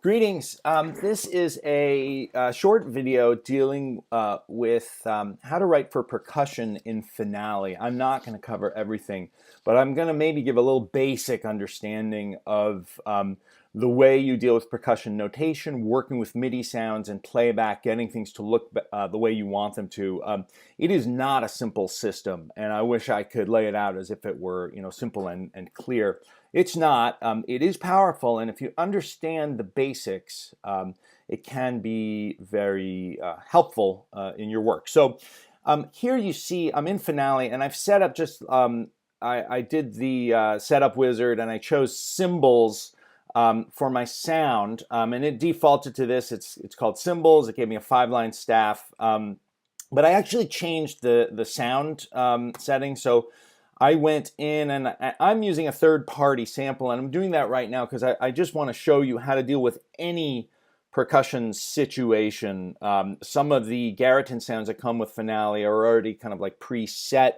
Greetings. This is a short video dealing with how to write for percussion in Finale. I'm not going to cover everything, but I'm going to maybe give a little basic understanding of the way you deal with percussion notation, working with MIDI sounds and playback, getting things to look the way you want them to. It is not a simple system, and I wish I could lay it out as if it were, simple and clear. It's not. It is powerful, and if you understand the basics, it can be very helpful in your work. So here you see I'm in Finale, and I've set up just, I did the setup wizard, and I chose Cymbals for my sound, and it defaulted to this. It's called Cymbals. It gave me a 5-line staff, but I actually changed the sound setting. So I went in and I'm using a third-party sample, and I'm doing that right now because I just want to show you how to deal with any percussion situation. Some of the Garriton sounds that come with Finale are already kind of like preset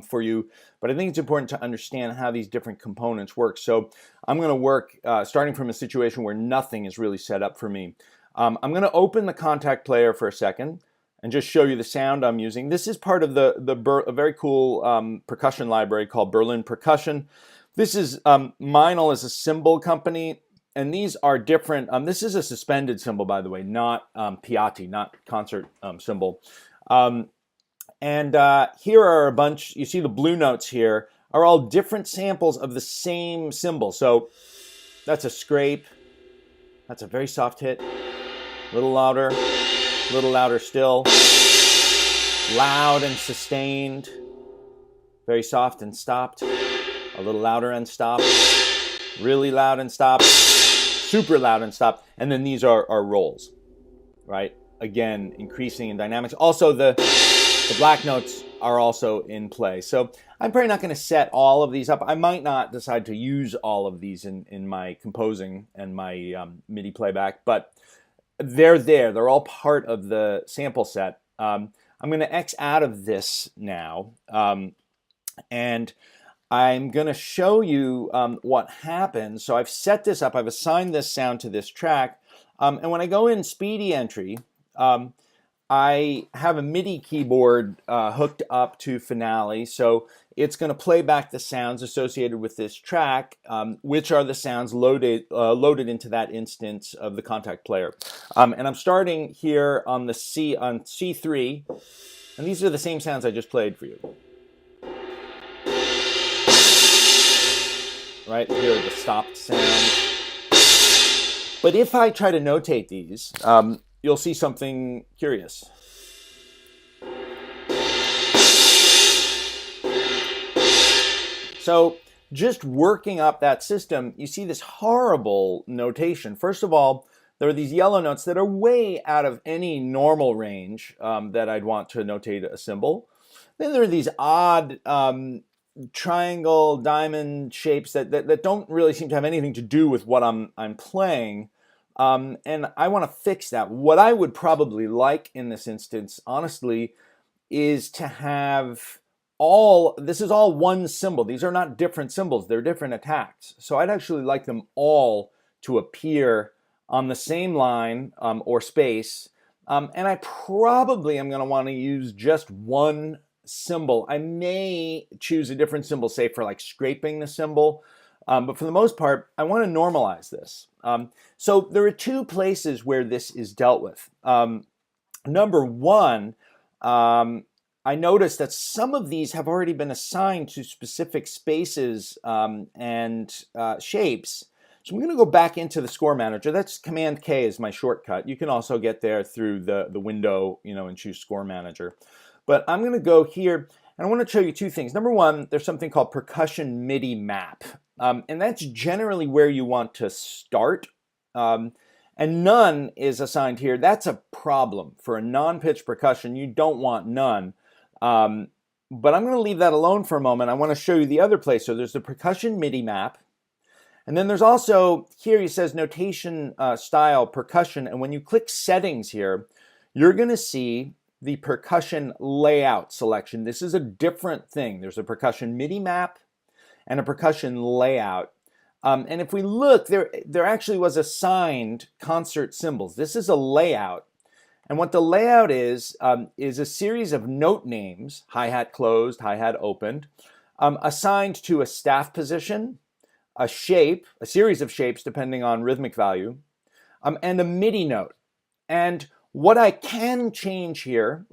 for you, but I think it's important to understand how these different components work. So I'm going to work starting from a situation where nothing is really set up for me. I'm going to open the contact player for a second and just show you the sound I'm using. This is part of a very cool percussion library called Berlin Percussion. This is, Meinl is a cymbal company, and these are different. This is a suspended cymbal, by the way, not Piatti, not concert cymbal. And here are a bunch, you see the blue notes here, are all different samples of the same cymbal. So that's a scrape, that's a very soft hit, a little louder still, loud and sustained, very soft and stopped, a little louder and stopped, really loud and stopped, super loud and stopped, and then these are rolls, right? Again, increasing in dynamics. Also, the black notes are also in play. So I'm probably not going to set all of these up. I might not decide to use all of these in my composing and my MIDI playback, but they're there. They're all part of the sample set. I'm going to X out of this now, and I'm going to show you what happens. So I've set this up. I've assigned this sound to this track, and when I go in Speedy Entry, I have a MIDI keyboard hooked up to Finale, so it's going to play back the sounds associated with this track, which are the sounds loaded into that instance of the contact player. And I'm starting here on C3, and these are the same sounds I just played for you. Right here are the stopped sounds. But if I try to notate these, you'll see something curious. So just working up that system, you see this horrible notation. First of all, there are these yellow notes that are way out of any normal range that I'd want to notate a cymbal. Then there are these odd triangle, diamond shapes that don't really seem to have anything to do with what I'm playing. And I want to fix that. What I would probably like in this instance, honestly, is to have this is all one cymbal. These are not different cymbals, they're different attacks. So I'd actually like them all to appear on the same line or space. And I probably am going to want to use just one cymbal. I may choose a different cymbal, say for like scraping the cymbal. But for the most part, I want to normalize this. So there are two places where this is dealt with. Number one, I noticed that some of these have already been assigned to specific spaces and shapes. So I'm going to go back into the score manager. That's Command K is my shortcut. You can also get there through the window, and choose score manager. But I'm going to go here, and I want to show you two things. Number one, there's something called Percussion Midi Map. And that's generally where you want to start. And none is assigned here. That's a problem. For a non-pitch percussion, you don't want none. But I'm going to leave that alone for a moment. I want to show you the other place. So there's the Percussion Midi Map. And then there's also, here he says notation style percussion. And when you click settings here, you're going to see the Percussion Layout selection. This is a different thing. There's a Percussion Midi Map and a Percussion Layout. And if we look, there actually was assigned concert cymbals. This is a layout. And what the layout is a series of note names, hi-hat closed, hi-hat opened, assigned to a staff position, a shape, a series of shapes depending on rhythmic value, and a MIDI note. And what I can change here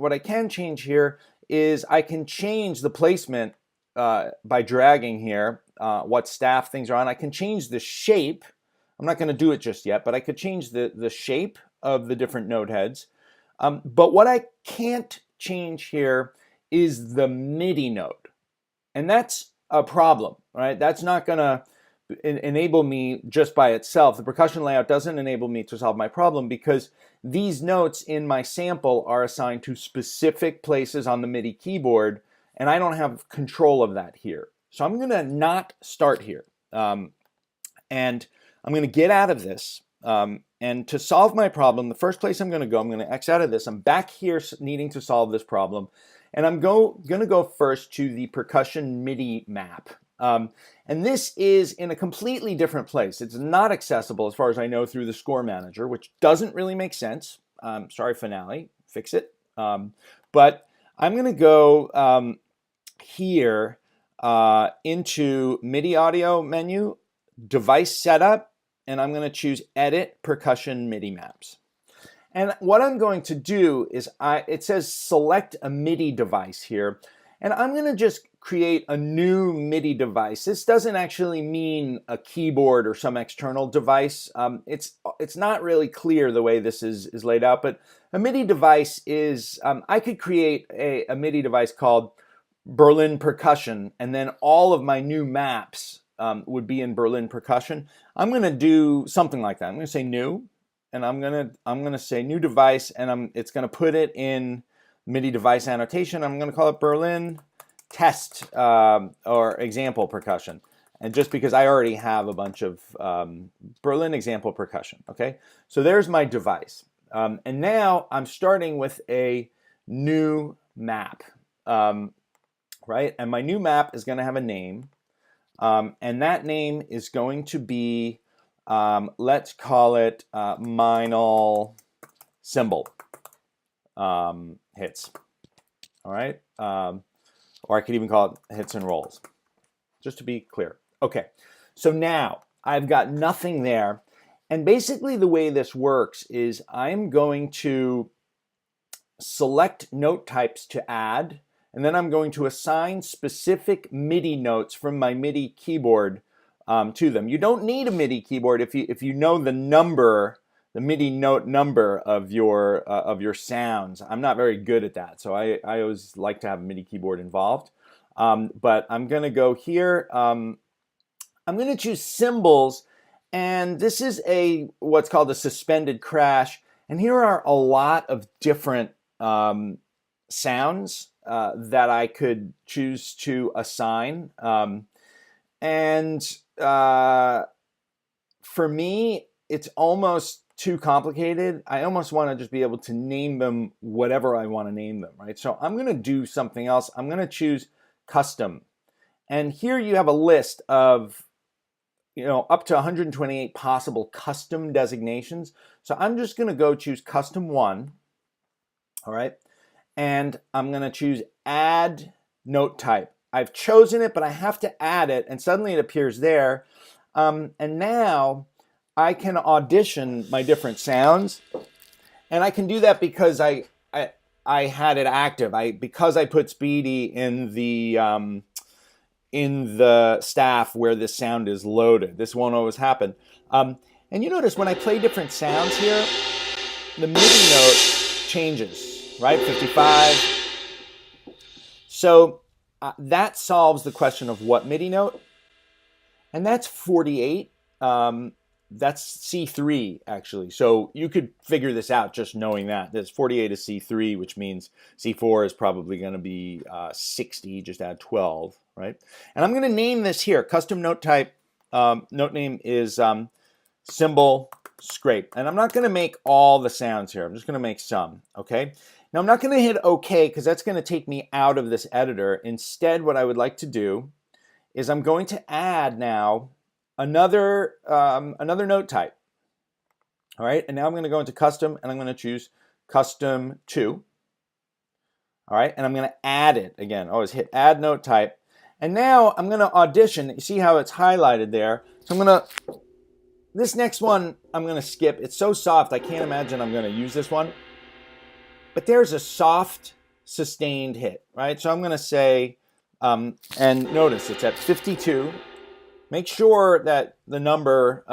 is I can change the placement by dragging here what staff things are on. I can change the shape. I'm not going to do it just yet, but I could change the shape of the different note heads. But what I can't change here is the MIDI note. And that's a problem, right? That's not going to enable me just by itself. The percussion layout doesn't enable me to solve my problem because these notes in my sample are assigned to specific places on the MIDI keyboard, and I don't have control of that here. So I'm going to not start here. And I'm going to get out of this. And to solve my problem, the first place I'm going to X out of this. I'm back here needing to solve this problem. And I'm going to go first to the Percussion Midi Map. And this is in a completely different place. It's not accessible, as far as I know, through the Score Manager, which doesn't really make sense. Sorry, Finale, fix it. But I'm going to go here into MIDI Audio menu, Device Setup, and I'm going to choose Edit Percussion MIDI Maps. And what I'm going to do is, it says select a MIDI device here, and I'm going to just create a new MIDI device. This doesn't actually mean a keyboard or some external device. It's not really clear the way this is laid out, but a MIDI device is, I could create a MIDI device called Berlin Percussion, and then all of my new maps would be in Berlin Percussion. I'm going to do something like that. I'm going to say new, and I'm going to say new device, and it's going to put it in MIDI device annotation. I'm going to call it Berlin Test or Example Percussion. And just because I already have a bunch of Berlin Example Percussion, okay? So there's my device. And now I'm starting with a new map, right? And my new map is going to have a name. And that name is going to be, let's call it Minal Cymbal hits. All right? Or I could even call it hits and rolls, just to be clear. Okay, so now I've got nothing there. And basically the way this works is I'm going to select note types to add, and then I'm going to assign specific MIDI notes from my MIDI keyboard to them. You don't need a MIDI keyboard if you know the number, the MIDI note number of your sounds. I'm not very good at that, so I always like to have a MIDI keyboard involved. But I'm going to go here. I'm going to choose Cymbals, and this is what's called a suspended crash. And here are a lot of different sounds that I could choose to assign. For me, it's almost too complicated. I almost want to just be able to name them whatever I want to name them, right? So I'm going to do something else. I'm going to choose Custom. And here you have a list of, up to 128 possible custom designations. So I'm just going to go choose Custom 1. All right. And I'm going to choose Add Note Type. I've chosen it, but I have to add it, and suddenly it appears there. And now I can audition my different sounds, and I can do that because I had it active. Because I put Speedy in the staff where this sound is loaded. This won't always happen. And you notice when I play different sounds here, the MIDI note changes, right? 55. So that solves the question of what MIDI note, and that's 48. That's C3 actually. So you could figure this out just knowing that. This 48 is C3, which means C4 is probably going to be 60. Just add 12, right? And I'm going to name this here. Custom note type. Note name is cymbal scrape. And I'm not going to make all the sounds here. I'm just going to make some. Okay. Now I'm not going to hit OK because that's going to take me out of this editor. Instead, what I would like to do is I'm going to add now another note type. All right, and now I'm going to go into custom, and I'm going to choose custom 2. All right, and I'm going to add it again. Always hit add note type. And now I'm going to audition. You see how it's highlighted there? So I'm going to, this next one I'm going to skip. It's so soft, I can't imagine I'm going to use this one. But there's a soft, sustained hit, right? So I'm going to say, and notice it's at 52. Make sure that the number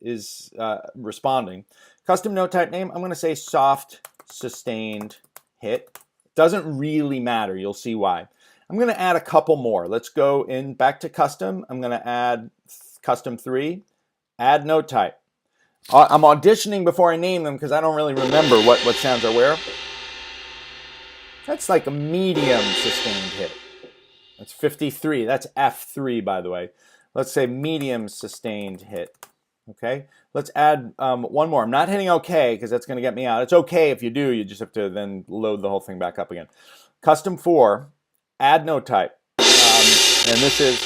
is responding. Custom note type name, I'm going to say soft, sustained hit. Doesn't really matter. You'll see why. I'm going to add a couple more. Let's go in back to custom. I'm going to add custom 3, add note type. I'm auditioning before I name them because I don't really remember what sounds are where. That's like a medium sustained hit. That's 53. That's F3, by the way. Let's say medium sustained hit. Okay, let's add one more. I'm not hitting OK because that's going to get me out. It's OK if you do. You just have to then load the whole thing back up again. Custom 4, add note type. And this is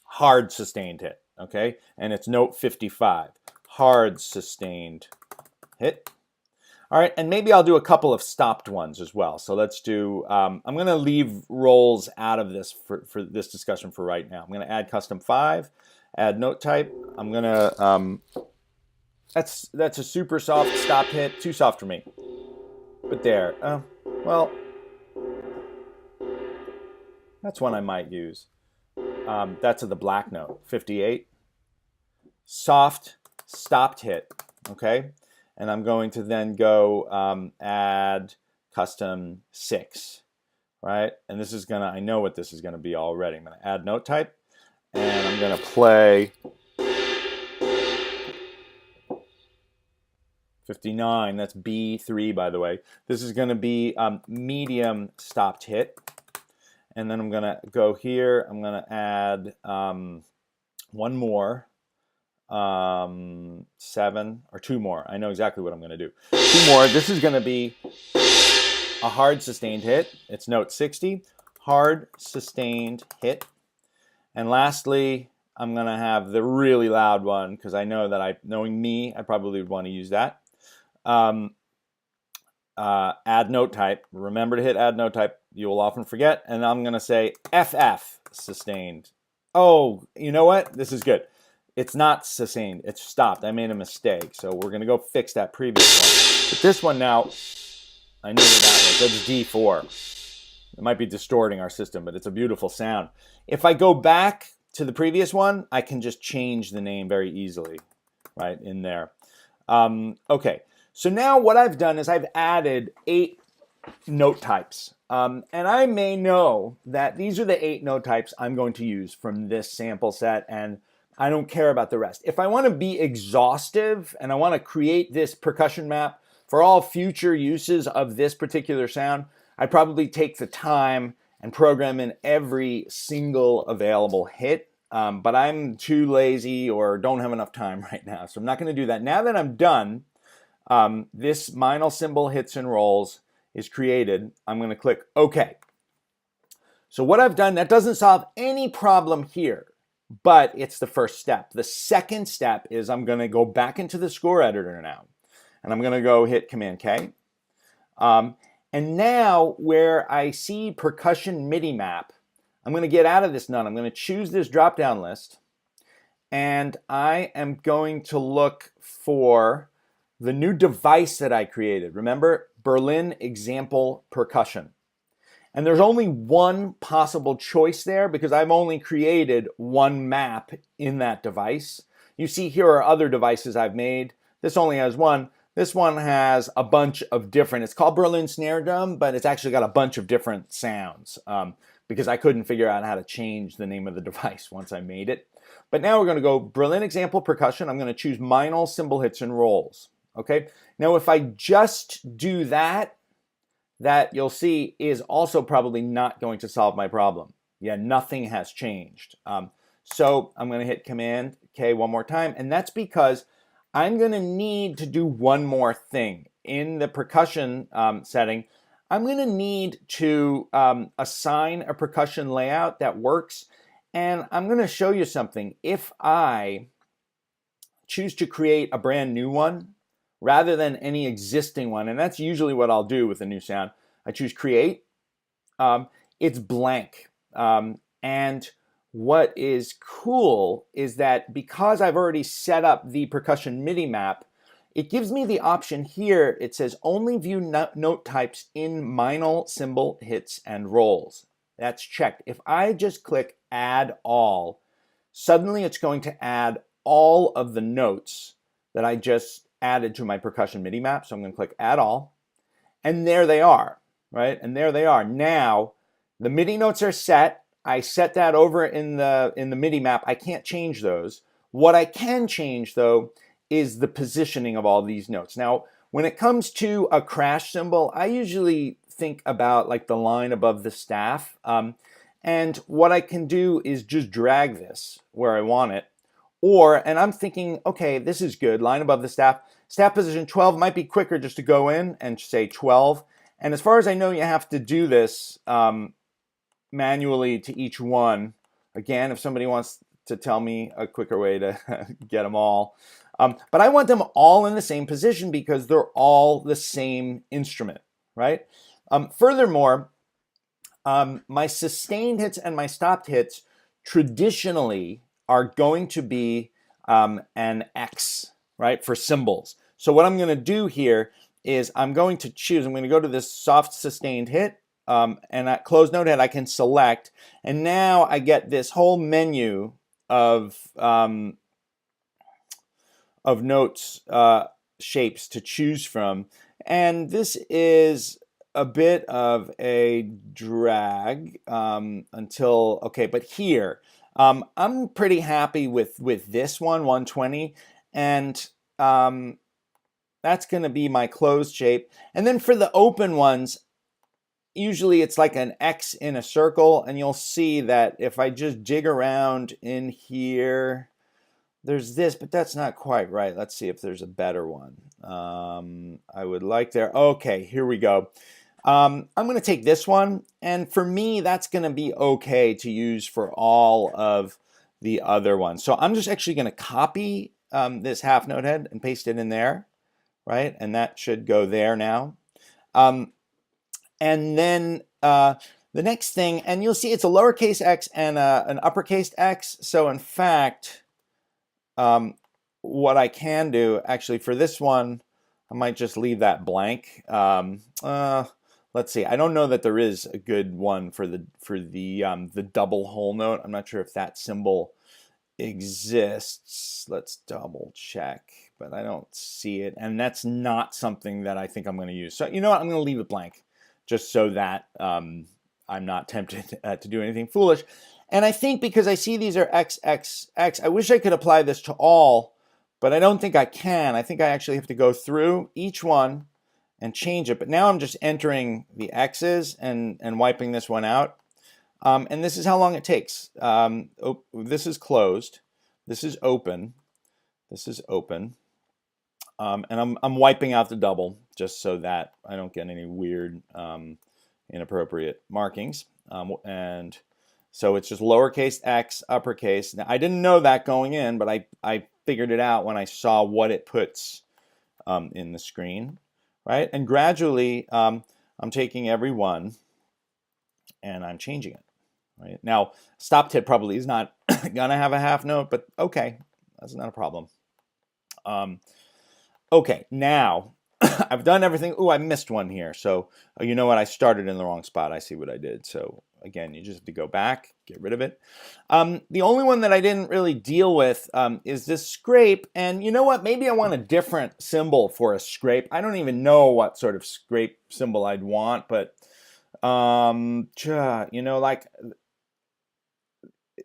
hard sustained hit. Okay, and it's note 55. Hard sustained hit. All right, and maybe I'll do a couple of stopped ones as well. So let's do, I'm going to leave rolls out of this for this discussion for right now. I'm going to add custom 5. Add note type. I'm gonna, that's a super soft stop hit, too soft for me. But there, well, that's one I might use. That's the black note, 58. Soft, stopped hit, okay? And I'm going to then go add custom 6, right? And this is gonna, I know what this is gonna be already. I'm gonna add note type. And I'm going to play 59. That's B3, by the way. This is going to be medium stopped hit. And then I'm going to go here. I'm going to add one more, 7, or 2 more. I know exactly what I'm going to do. 2 more. This is going to be a hard sustained hit. It's note 60. Hard sustained hit. And lastly, I'm going to have the really loud one because I know that knowing me, I probably would want to use that. Add note type. Remember to hit add note type. You will often forget. And I'm going to say FF sustained. Oh, you know what? This is good. It's not sustained. It's stopped. I made a mistake. So we're going to go fix that previous one. But this one now, I knew what that was. That's D4. It might be distorting our system, but it's a beautiful sound. If I go back to the previous one, I can just change the name very easily, right, in there. Okay, so now what I've done is I've added 8 note types. And I may know that these are the 8 note types I'm going to use from this sample set, and I don't care about the rest. If I want to be exhaustive and I want to create this percussion map for all future uses of this particular sound, I'd probably take the time and program in every single available hit, but I'm too lazy or don't have enough time right now, so I'm not going to do that. Now that I'm done, this Meinl cymbal hits and rolls is created. I'm going to click OK. So what I've done, that doesn't solve any problem here, but it's the first step. The second step is I'm going to go back into the score editor now, and I'm going to go hit Command K. And now where I see Percussion Midi Map, I'm going to get out of this none. I'm going to choose this drop-down list, and I am going to look for the new device that I created. Remember, Berlin Example Percussion. And there's only one possible choice there because I've only created one map in that device. You see here are other devices I've made. This only has one. This one has a bunch of different, it's called Berlin Snare Drum, but it's actually got a bunch of different sounds because I couldn't figure out how to change the name of the device once I made it. But now we're going to go Berlin Example Percussion. I'm going to choose Meinl Cymbal Hits and Rolls. Okay. Now if I just do that, that you'll see is also probably not going to solve my problem. Yeah, nothing has changed. So I'm going to hit Command K one more time, and that's because I'm going to need to do one more thing. In the percussion setting, I'm going to need to assign a percussion layout that works And I'm going to show you something. If I choose to create a brand new one rather than any existing one, and that's usually what I'll do with a new sound, I choose create. It's blank. And what is cool is that because I've already set up the Percussion Midi Map, it gives me the option here. It says only view note types in minor cymbal hits and rolls. That's checked. If I just click add all, suddenly it's going to add all of the notes that I just added to my Percussion Midi Map. So I'm going to click add all, and there they are, right? And there they are. Now the MIDI notes are set. I set that over in the MIDI map. I can't change those. What I can change though is the positioning of all these notes. Now, when it comes to a crash cymbal, I usually think about like the line above the staff. And what I can do is just drag this where I want it. And I'm thinking, okay, this is good, line above the staff. Staff position 12 might be quicker just to go in and say 12. And as far as I know, you have to do this manually to each one. Again, if somebody wants to tell me a quicker way to get them all. But I want them all in the same position because they're all the same instrument, right? Furthermore, my sustained hits and my stopped hits traditionally are going to be an X, right, for cymbals. So what I'm going to do here is I'm going to go to this soft sustained hit, and at closed note head I can select, and now I get this whole menu of notes shapes to choose from, and this is a bit of a drag until, okay, but here I'm pretty happy with this one, 120, and that's going to be my closed shape. And then for the open ones, usually it's like an X in a circle, and you'll see that if I just jig around in here, there's this, but that's not quite right. Let's see if there's a better one. I would like there. Okay, here we go. I'm going to take this one, and for me, that's going to be okay to use for all of the other ones. So I'm just actually going to copy this half note head and paste it in there, right? And that should go there now. And then the next thing, and you'll see it's a lowercase x and an uppercase x. So in fact, what I can do actually for this one, I might just leave that blank. Let's see. I don't know that there is a good one for the double whole note. I'm not sure if that symbol exists. Let's double check, but I don't see it, and that's not something that I think I'm going to use. So you know what? I'm going to leave it blank, just so that I'm not tempted to do anything foolish. And I think because I see these are X, X, X, I wish I could apply this to all, but I don't think I can. I think I actually have to go through each one and change it. But now I'm just entering the X's and wiping this one out. And this is how long it takes. This is closed. This is open. This is open. And I'm wiping out the double just so that I don't get any weird inappropriate markings. And so it's just lowercase x, uppercase. Now, I didn't know that going in, but I figured it out when I saw what it puts in the screen, right? And gradually, I'm taking every one and I'm changing it, right? Now, stopped hit probably is not gonna have a half note, but okay, that's not a problem. Okay, now I've done everything. Ooh, I missed one here. So you know what? I started in the wrong spot. I see what I did. So again, you just have to go back, get rid of it. The only one that I didn't really deal with is this scrape. And you know what? Maybe I want a different symbol for a scrape. I don't even know what sort of scrape symbol I'd want, but you know, like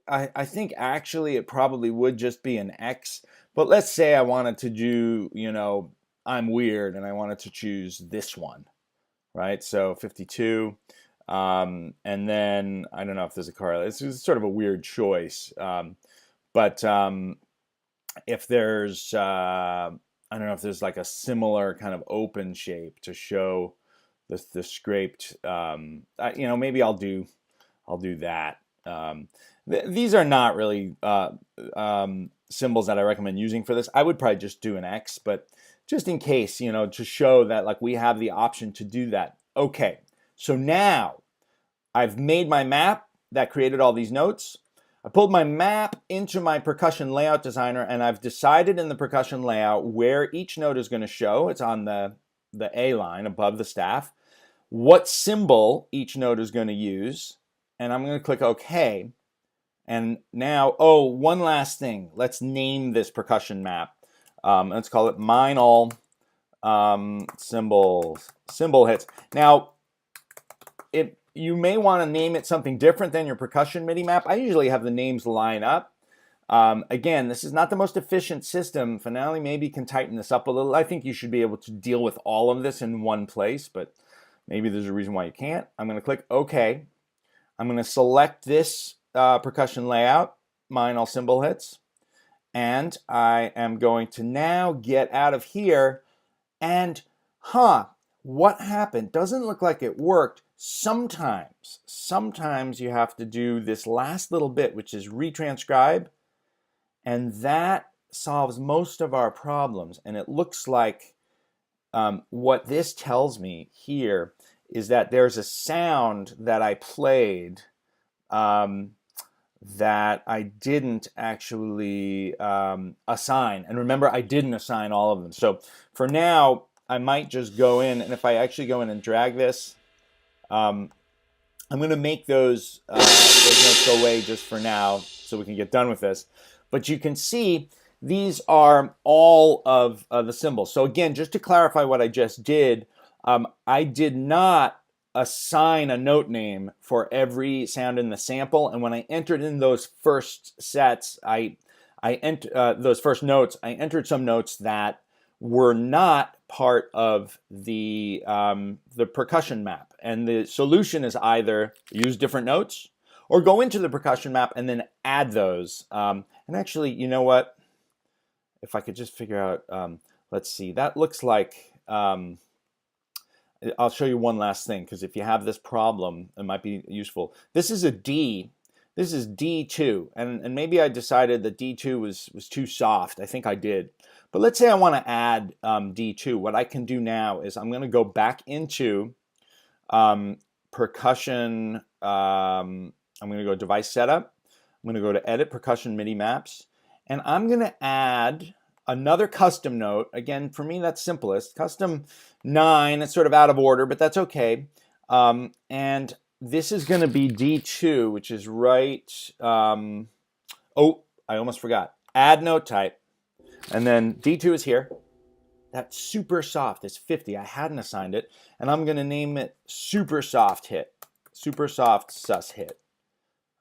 I think actually it probably would just be an X. But let's say I wanted to do, you know, I'm weird and I wanted to choose this one, right? So 52. And then I don't know if there's a correlation. This is sort of a weird choice. But if there's, I don't know if there's like a similar kind of open shape to show the scraped, you know, maybe I'll do that. These are not really symbols that I recommend using for this. I would probably just do an X, but just in case, you know, to show that like we have the option to do that. Okay, so now I've made my map that created all these notes. I pulled my map into my percussion layout designer, and I've decided in the percussion layout where each note is going to show. It's on the A line above the staff. What cymbal each note is going to use, and I'm going to click OK. And now, oh, one last thing. Let's name this percussion map. Let's call it Mine All Cymbals, Cymbal Hits. Now, you may want to name it something different than your percussion MIDI map. I usually have the names line up. Again, this is not the most efficient system. Finale maybe can tighten this up a little. I think you should be able to deal with all of this in one place, but maybe there's a reason why you can't. I'm going to click OK. I'm going to select this percussion layout, Mine All Cymbal Hits, and I am going to now get out of here. And what happened? Doesn't look like it worked. Sometimes you have to do this last little bit, which is retranscribe, and that solves most of our problems. And it looks like what this tells me here is that there's a sound that I played that I didn't actually assign. And remember, I didn't assign all of them. So for now, I might just go in, and if I actually go in and drag this, I'm going to make those notes go away just for now so we can get done with this. But you can see these are all of the cymbals. So again, just to clarify what I just did, I did not assign a note name for every sound in the sample. And when I entered in those first sets, those first notes, I entered some notes that were not part of the percussion map. And the solution is either use different notes or go into the percussion map and then add those. And actually, you know what? If I could just figure out, let's see, that looks like, I'll show you one last thing, because if you have this problem, it might be useful. This is a D. This is D2, and maybe I decided that D2 was too soft. I think I did. But let's say I want to add D2. What I can do now is I'm going to go back into percussion. I'm going to go device setup. I'm going to go to edit percussion MIDI maps, and I'm going to add another custom note. Again, for me, that's simplest. Custom 9, it's sort of out of order, but that's okay. And this is going to be D2, which is right. Oh, I almost forgot. Add note type. And then D2 is here. That super soft is 50. I hadn't assigned it. And I'm going to name it super soft hit. Super soft sus hit.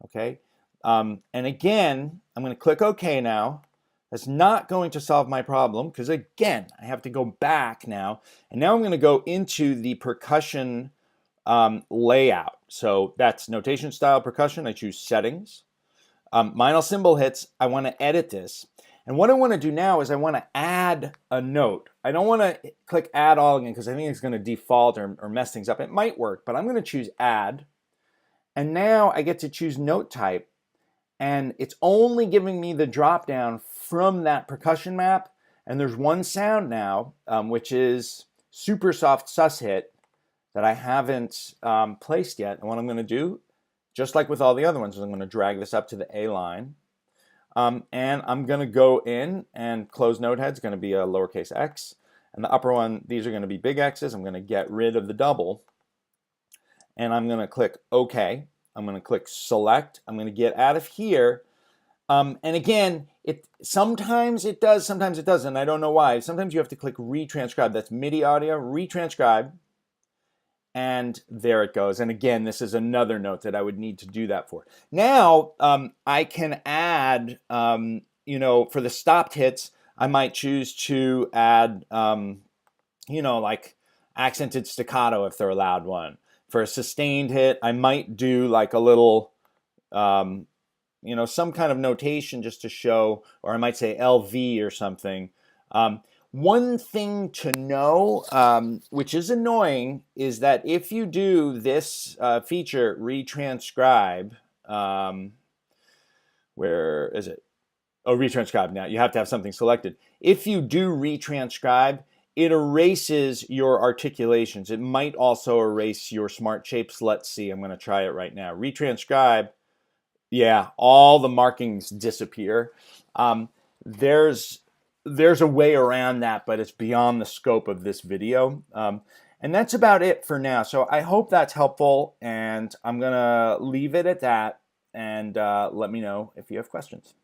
Okay. And again, I'm going to click OK now. That's not going to solve my problem because, again, I have to go back now. And now I'm going to go into the percussion layout. So that's notation style percussion. I choose settings. Mine All Cymbal Hits. I want to edit this. And what I want to do now is I want to add a note. I don't want to click add all again because I think it's going to default or mess things up. It might work, but I'm going to choose add. And now I get to choose note type. And it's only giving me the drop down from that percussion map. And there's one sound now, which is super soft sus hit that I haven't placed yet. And what I'm going to do, just like with all the other ones, is I'm going to drag this up to the A line. And I'm going to go in and close note head's going to be a lowercase x. And the upper one, these are going to be big X's. I'm going to get rid of the double. And I'm going to click OK. I'm going to click select. I'm going to get out of here. And again, sometimes it does, sometimes it doesn't. I don't know why. Sometimes you have to click retranscribe. That's MIDI audio, retranscribe. And there it goes. And again, this is another note that I would need to do that for. Now, I can add, for the stopped hits, I might choose to add, like accented staccato if they're a loud one. For a sustained hit, I might do like a little, some kind of notation just to show, or I might say LV or something. One thing to know, which is annoying, is that if you do this feature, retranscribe, Where is it? Oh, retranscribe now. You have to have something selected. If you do retranscribe, it erases your articulations. It might also erase your smart shapes. Let's see. I'm going to try it right now. Retranscribe. Yeah, all the markings disappear. There's a way around that, but it's beyond the scope of this video. And that's about it for now. So I hope that's helpful, and I'm going to leave it at that, and let me know if you have questions.